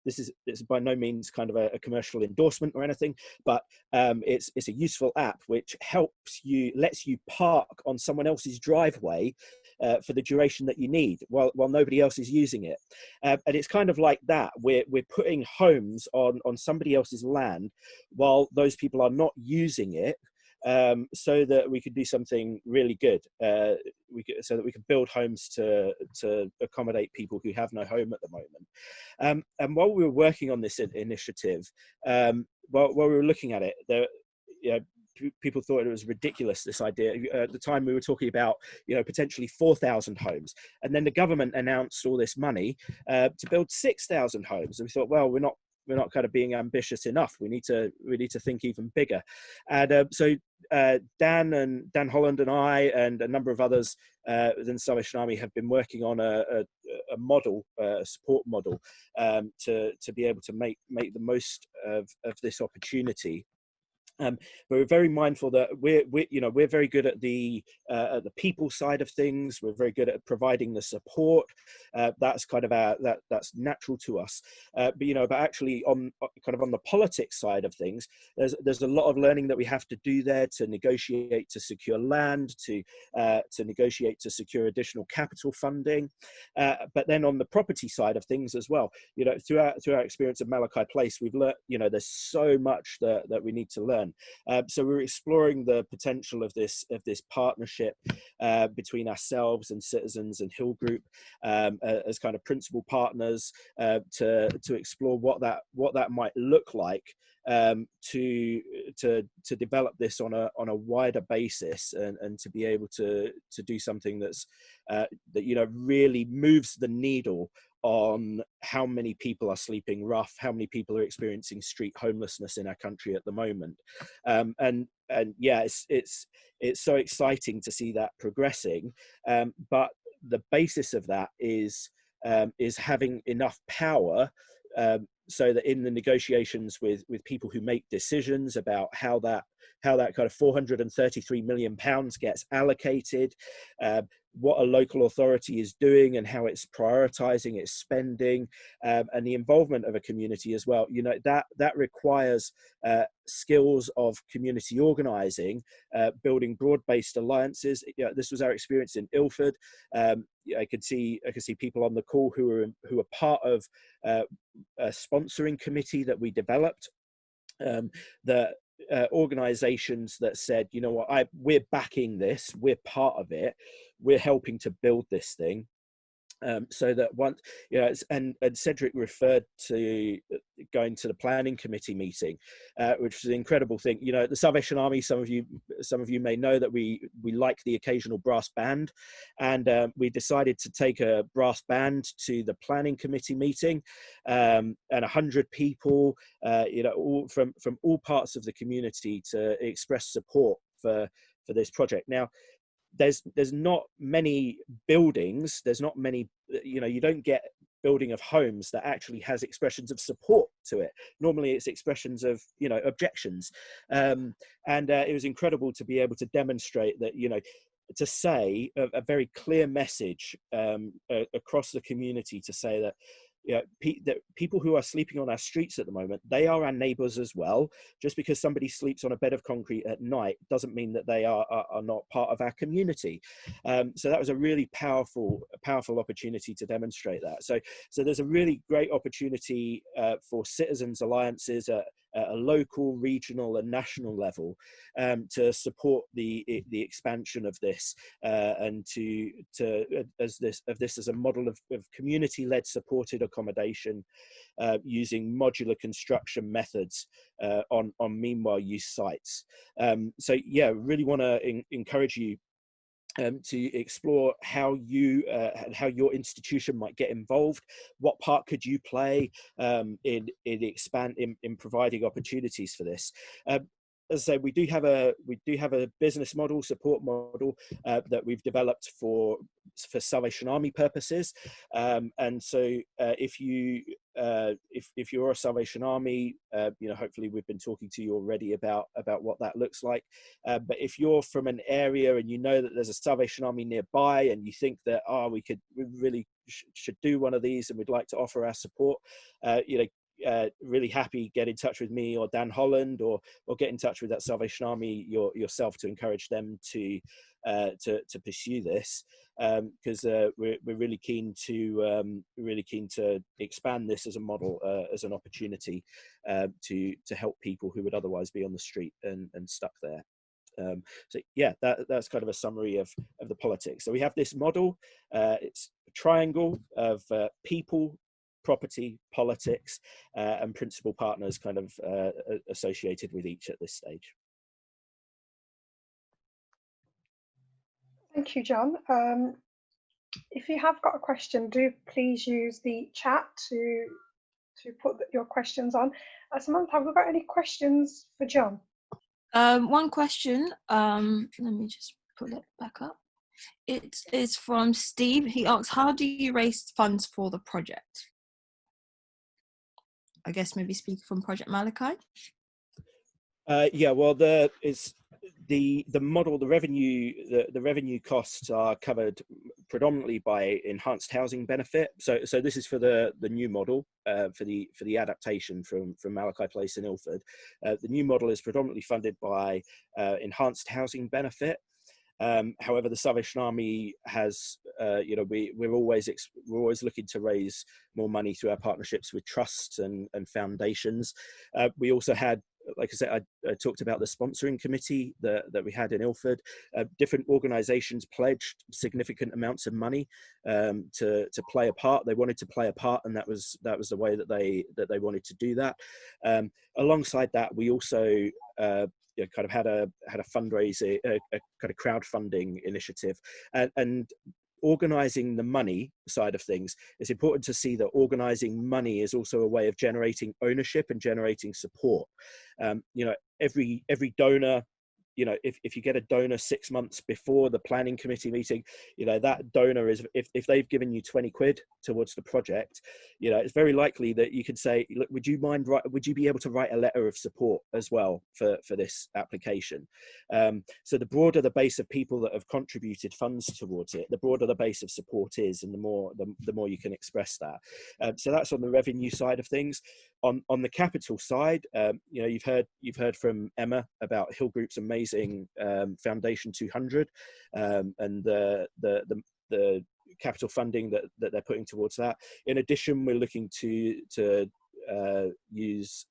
This is by no means kind of a commercial endorsement or anything, but it's a useful app which lets you park on someone else's driveway for the duration that you need while nobody else is using it. And it's kind of like that. We're putting homes on somebody else's land while those people are not using it, so that we could do something really good. So that we can build homes to accommodate people who have no home at the moment. And while we were working on this initiative, while we were looking at it, people thought it was ridiculous, this idea. At the time we were talking about potentially 4,000 homes, and then the government announced all this money to build 6,000 homes, and we thought, well, we're not kind of being ambitious enough. We need to think even bigger. And so Dan Holland and I and a number of others within the Salvation Army have been working on a model, a support model, to be able to make the most of this opportunity. But we're very mindful that we're very good at the people side of things. We're very good at providing the support. That's kind of that's natural to us. But actually on the politics side of things, there's a lot of learning that we have to do there to negotiate to secure land, to negotiate to secure additional capital funding. But then on the property side of things as well, through our experience of Malachi Place, we've learned there's so much that we need to learn. So we're exploring the potential of this partnership between ourselves and Citizens and Hill Group as kind of principal partners, to explore what that might look like, to develop this on a wider basis, and to be able to do something that's that really moves the needle on how many people are sleeping rough, how many people are experiencing street homelessness in our country at the moment. And yeah, it's so exciting to see that progressing. But the basis of that is having enough power, so that in the negotiations with people who make decisions about how that kind of £433 million gets allocated, what a local authority is doing and how it's prioritizing its spending, and the involvement of a community as well. That requires skills of community organizing, building broad-based alliances. This was our experience in Ilford. I could see people on the call who are part of a sponsoring committee that we developed, that organizations that said, you know what, we're backing this, we're part of it, we're helping to build this thing. So that once, you know, and Cedric referred to going to the planning committee meeting, which was an incredible thing. You know, the Salvation Army, some of you may know that we like the occasional brass band, and we decided to take a brass band to the planning committee meeting, and 100 people, you know, all from all parts of the community to express support for this project. Now, there's not many buildings, there's not many, you know, you don't get building of homes that actually has expressions of support to it. Normally it's expressions of, you know, objections, and it was incredible to be able to demonstrate that, you know, to say a very clear message across the community, to say that, you know, that people who are sleeping on our streets at the moment, they are our neighbors as well. Just because somebody sleeps on a bed of concrete at night doesn't mean that they are not part of our community. So that was a really powerful opportunity to demonstrate that. So there's a really great opportunity for citizens alliances at a local, regional and national level to support the expansion of this, and to as this as a model of community-led supported accommodation using modular construction methods on meanwhile use sites. So yeah, really want to encourage you to explore how your institution might get involved. What part could you play in providing opportunities for this? As I say, we do have a business model, support model that we've developed for Salvation Army purposes, and so if you're a Salvation Army, you know, hopefully we've been talking to you already about what that looks like. But if you're from an area and you know that there's a Salvation Army nearby, and you think that we really should do one of these, and we'd like to offer our support, you know, really happy, get in touch with me or Dan Holland, or get in touch with that Salvation Army yourself to encourage them to pursue this, because we're really keen to expand this as a model, as an opportunity to help people who would otherwise be on the street and stuck there. So yeah, that's kind of a summary of the politics. So we have this model, it's a triangle of people, property, politics, and principal partners kind of associated with each at this stage. Thank you, John. If you have got a question, do please use the chat to put your questions on. Samantha, have we got any questions for John? One question, let me just pull it back up. It is from Steve. He asks, how do you raise funds for the project? I guess maybe speak from Project Malachi. Yeah, well, it's the model, the revenue costs are covered predominantly by enhanced housing benefit. So this is for the new model, for the adaptation from Malachi Place in Ilford. The new model is predominantly funded by enhanced housing benefit. However, the Salvation Army has, you know, we're always looking to raise more money through our partnerships with trusts and foundations. We also had, like I said, I talked about the sponsoring committee that we had in Ilford. Different organisations pledged significant amounts of money to play a part. They wanted to play a part, and that was the way that they wanted to do that. Alongside that, we also you know, kind of had a fundraising, a kind of crowdfunding initiative, and organising the money side of things. It's important to see that organising money is also a way of generating ownership and generating support. You know, every donor, you know, if you get a donor 6 months before the planning committee meeting, you know, that donor is, if they've given you 20 quid towards the project, you know, it's very likely that you could say, look, would you be able to write a letter of support as well for this application? So the broader the base of people that have contributed funds towards it, the broader the base of support is, and the more you can express that. So that's on the revenue side of things. On the capital side, you know, you've heard from Emma about Hill Group's amazing Foundation 200, and the capital funding that they're putting towards that. In addition, we're looking to use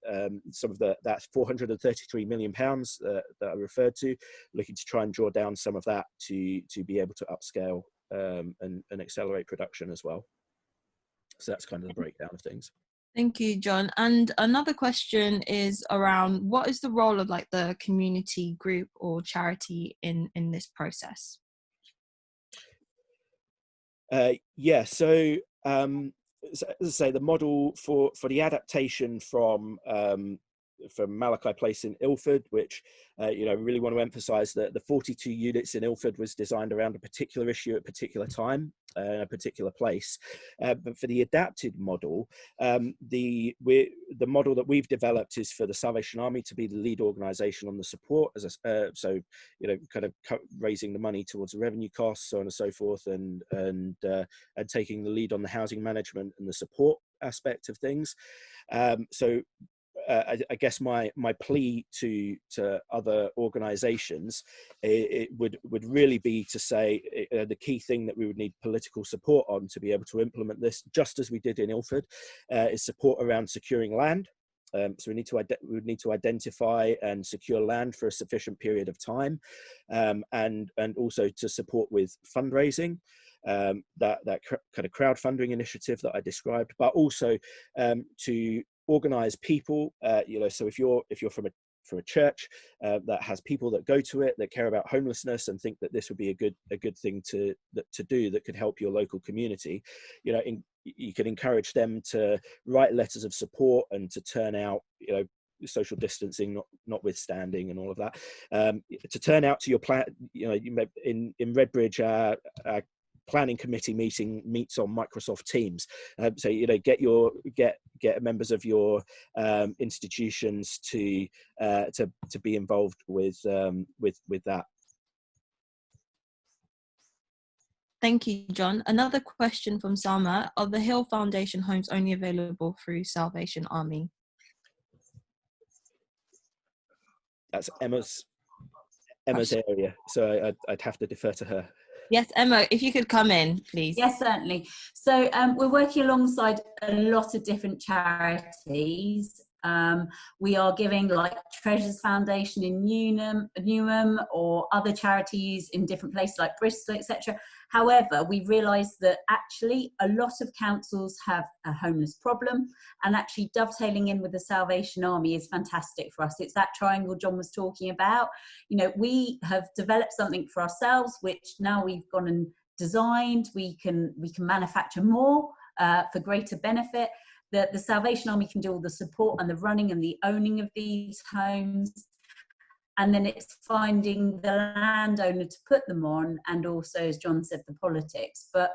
some of that £433 million that I referred to, looking to try and draw down some of that to be able to upscale and accelerate production as well. So that's kind of the breakdown of things. Thank you, John. And another question is around, what is the role of like the community group or charity in this process? Yeah, so as I say, the model for the adaptation from Malachi Place in Ilford, which really want to emphasise that the 42 units in Ilford was designed around a particular issue at a particular time, a particular place. But for the adapted model, the model that we've developed is for the Salvation Army to be the lead organisation on the support, so kind of raising the money towards the revenue costs, so on and so forth, and taking the lead on the housing management and the support aspect of things. I guess my plea to other organisations, it would really be to say the key thing that we would need political support on to be able to implement this, just as we did in Ilford, is support around securing land. So we would need to identify and secure land for a sufficient period of time, and also to support with fundraising. That kind of crowdfunding initiative that I described, but also to organize people, so if you're from a church that has people that go to it, that care about homelessness and think that this would be a good thing to do that could help your local community, you can encourage them to write letters of support and to turn out, social distancing notwithstanding and all of that, to turn out to your plan. In Redbridge, our planning committee meets on Microsoft Teams, so get members of your institutions to be involved with that. Thank you, John. Another question from Salma: are the Hill Foundation homes only available through Salvation Army? That's Emma's area, so I'd have to defer to her. Yes, Emma, if you could come in, please. Yes, certainly. So we're working alongside a lot of different charities. We are giving like Treasures Foundation in Newham, or other charities in different places like Bristol, etc. However, we've realised that actually a lot of councils have a homeless problem, and actually dovetailing in with the Salvation Army is fantastic for us. It's that triangle John was talking about. We have developed something for ourselves, which now we've gone and designed. We can manufacture more for greater benefit. The Salvation Army can do all the support and the running and the owning of these homes. And then it's finding the landowner to put them on, and also, as John said, the politics. But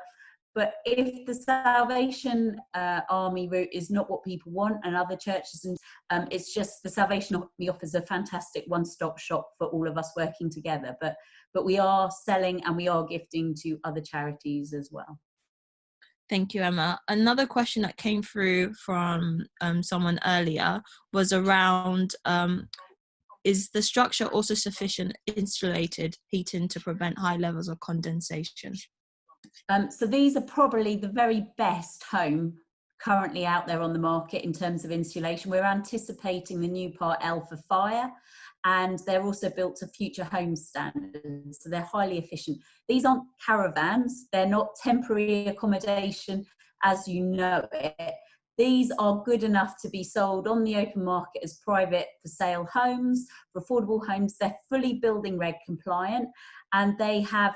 if the Salvation Army route is not what people want, and other churches, and it's just the Salvation Army offers a fantastic one-stop shop for all of us working together. But we are selling and we are gifting to other charities as well. Thank you, Emma. Another question that came through from someone earlier was around, is the structure also sufficient insulated heating to prevent high levels of condensation? So these are probably the very best home currently out there on the market in terms of insulation. We're anticipating the new Part L for fire, and they're also built to future home standards, so they're highly efficient. These aren't caravans, they're not temporary accommodation as you know it. These are good enough to be sold on the open market as private for sale homes, for affordable homes. They're fully building reg compliant, and they have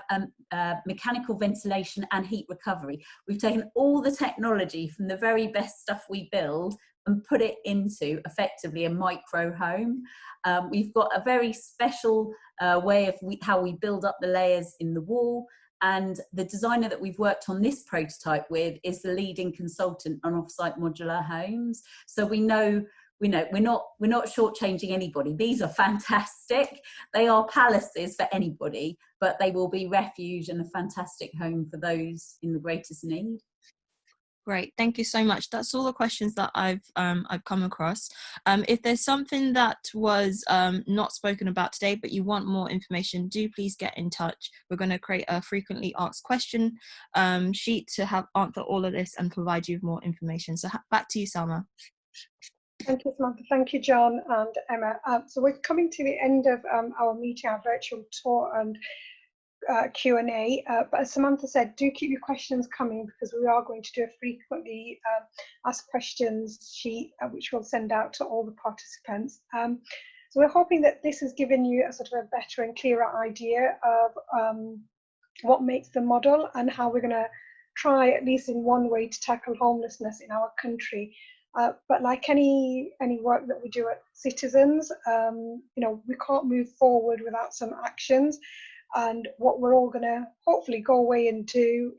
mechanical ventilation and heat recovery. We've taken all the technology from the very best stuff we build and put it into effectively a micro home. We've got a very special way of how we build up the layers in the wall. And the designer that we've worked on this prototype with is the leading consultant on off-site modular homes. So we know we're not shortchanging anybody. These are fantastic. They are palaces for anybody, but they will be refuge and a fantastic home for those in the greatest need. Great, thank you so much. That's all the questions that I've come across. If there's something that was not spoken about today, but you want more information, do please get in touch. We're going to create a frequently asked question sheet to answer all of this and provide you with more information. So back to you, Salma. Thank you, Samantha. Thank you, John and Emma. So we're coming to the end of our meeting, our virtual tour and Q&A. But as Samantha said, do keep your questions coming, because we are going to do a frequently asked questions sheet, which we'll send out to all the participants. So we're hoping that this has given you a sort of a better and clearer idea of what makes the model and how we're going to try, at least in one way, to tackle homelessness in our country. But like any work that we do at Citizens, you know, we can't move forward without some actions. And what we're all going to hopefully go away and do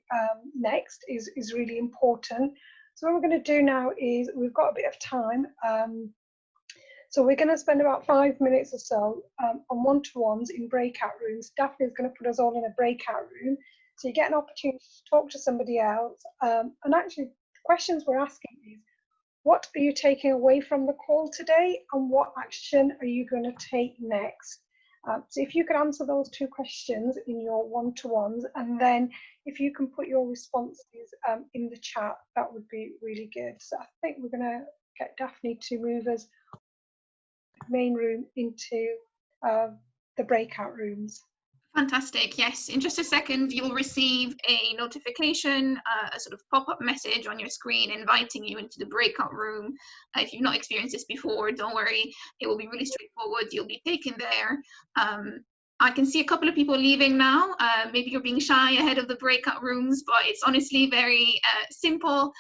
next is really important. So what we're going to do now is, we've got a bit of time. So we're going to spend about 5 minutes or so on one-to-ones in breakout rooms. Daphne is going to put us all in a breakout room, so you get an opportunity to talk to somebody else. And actually, the questions we're asking is, what are you taking away from the call today, and what action are you going to take next? So if you could answer those two questions in your one-to-ones, and then if you can put your responses in the chat, that would be really good. So I think we're going to get Daphne to move us main room into the breakout rooms. Fantastic. Yes, in just a second you'll receive a notification, a sort of pop-up message on your screen inviting you into the breakout room. If you've not experienced this before, don't worry, it will be really straightforward. You'll be taken there. I can see a couple of people leaving now. Maybe you're being shy ahead of the breakout rooms, but it's honestly very simple.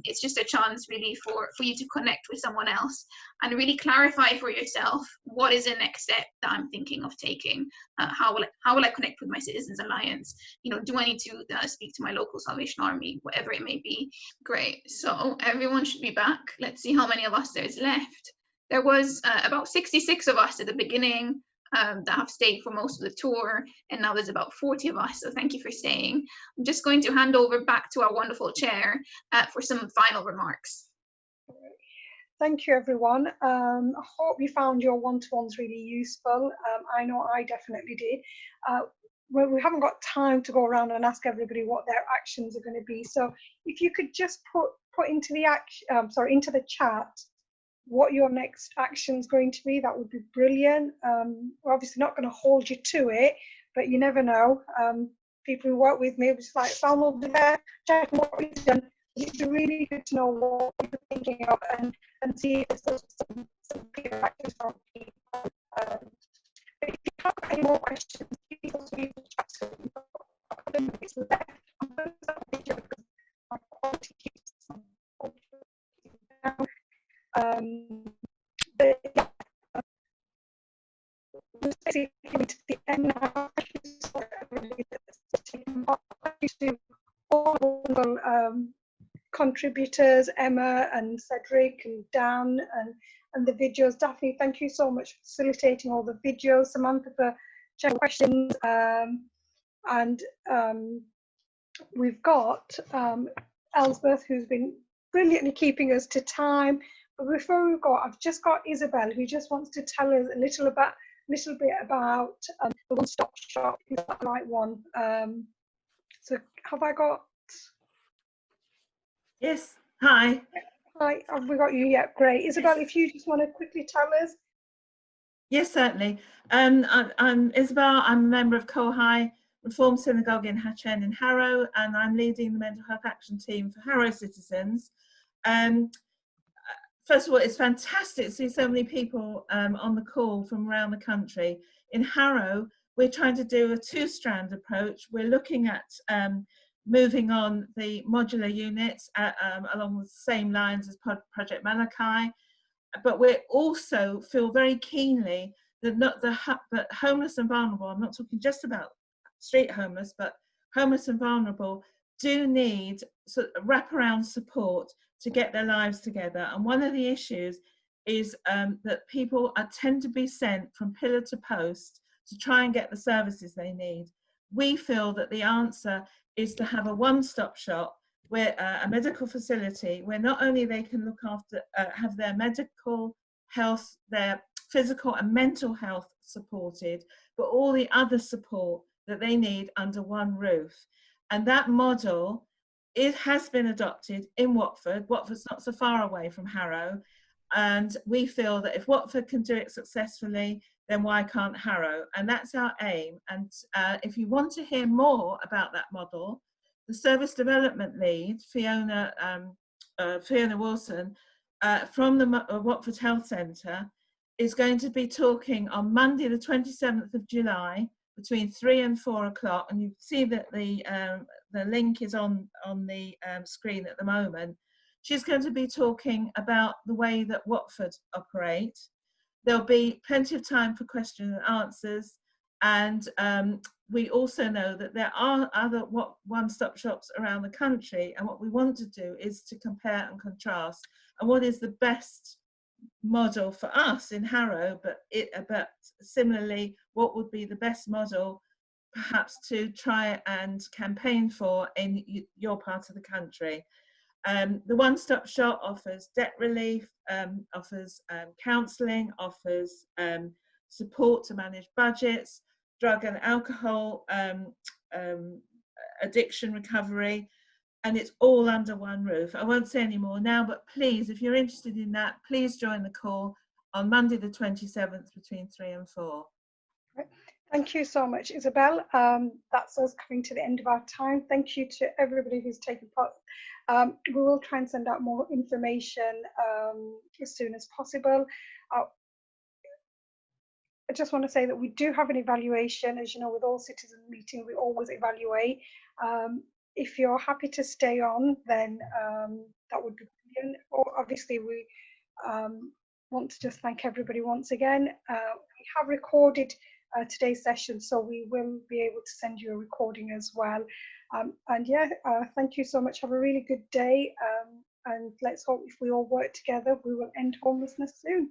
It's just a chance really for you to connect with someone else and really clarify for yourself, what is the next step that I'm thinking of taking? How will I connect with my Citizens Alliance? You know, do I need to speak to my local Salvation Army, whatever it may be? Great, so everyone should be back. Let's see how many of us there's left. There was about 66 of us at the beginning that have stayed for most of the tour, and now there's about 40 of us, so thank you for staying. I'm just going to hand over back to our wonderful chair for some final remarks. Thank you, everyone. I hope you found your one-to-ones really useful. I know I definitely did. Well, we haven't got time to go around and ask everybody what their actions are going to be, so if you could just put into the into the chat what your next action is going to be, that would be brilliant. We're obviously not going to hold you to it, but you never know. People who work with me will just like, Sam will be there, check what we've done. It's really good to know what you're thinking of and see if there's some clear actions from people. But if you have got any more questions, please also use the chat. So we've got a couple of minutes left. I'm going to start the video because my quality keeps down. But yeah, we're basically to the end now. To all the contributors, Emma and Cedric and Dan and the videos. Daphne, thank you so much for facilitating all the videos. Samantha for checking questions. And we've got Elsbeth, who's been brilliantly keeping us to time. But before we go, I've just got Isabel, who just wants to tell us a little bit about the one-stop shop. Is that the right one? So have I got? Yes. Hi. Hi. Have we got you? Yeah. Great. Isabel, if you just want to quickly tell us. Yes, certainly. I'm Isabel. I'm a member of Kohai Reform Synagogue in Hatchen in Harrow, and I'm leading the mental health action team for Harrow Citizens. First of all, it's fantastic to see so many people on the call from around the country. In Harrow, we're trying to do a two-strand approach. We're looking at moving on the modular units along the same lines as Project Malachi, but we also feel very keenly that homeless and vulnerable, I'm not talking just about street homeless, but homeless and vulnerable do need wraparound support to get their lives together. And one of the issues is that people tend to be sent from pillar to post to try and get the services they need. We feel that the answer is to have a one-stop shop, where a medical facility where not only they can look after, have their medical health, their physical and mental health supported, but all the other support that they need under one roof. And that model it has been adopted in Watford. Watford's not so far away from Harrow, and we feel that if Watford can do it successfully, then why can't Harrow? And that's our aim. And if you want to hear more about that model, the service development lead, Fiona Wilson, from the Watford Health Centre, is going to be talking on Monday the 27th of July between 3 and 4 o'clock, and you see that the link is on the screen at the moment. She's going to be talking about the way that Watford operate. There'll be plenty of time for questions and answers, and we also know that there are other one-stop shops around the country, and what we want to do is to compare and contrast, and what is the best model for us in Harrow, but similarly, what would be the best model perhaps to try and campaign for in your part of the country. The one-stop shop offers debt relief, offers counselling, offers support to manage budgets, drug and alcohol addiction recovery, and it's all under one roof. I won't say any more now, but please, if you're interested in that, please join the call on Monday the 27th between 3 and 4. Thank you so much, Isabel. That's us coming to the end of our time. Thank you to everybody who's taken part. We will try and send out more information as soon as possible. I just want to say that we do have an evaluation. As you know, with all citizen meetings, we always evaluate. If you're happy to stay on, then that would be brilliant. Or obviously, we want to just thank everybody once again. We have recorded today's session, so we will be able to send you a recording as well. And yeah, thank you so much. Have a really good day. And let's hope if we all work together, we will end homelessness soon.